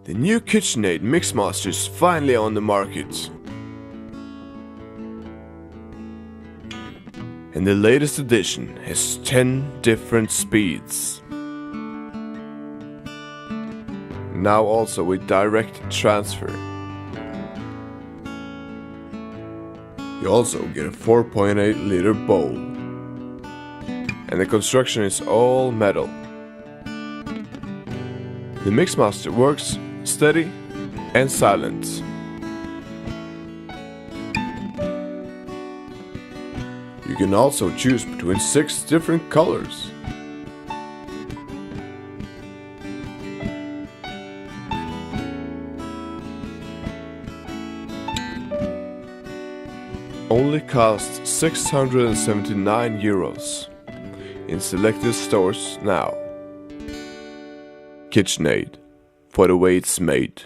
The new KitchenAid Mixmaster is finally on the market. And the latest edition has 10 different speeds. Now also with direct transfer. You also get a 4.8 liter bowl. And the construction is all metal. The Mixmaster works steady and silent. You can also choose between 6 different colors. Only costs 679 euros in selected stores now. KitchenAid, for the way it's made.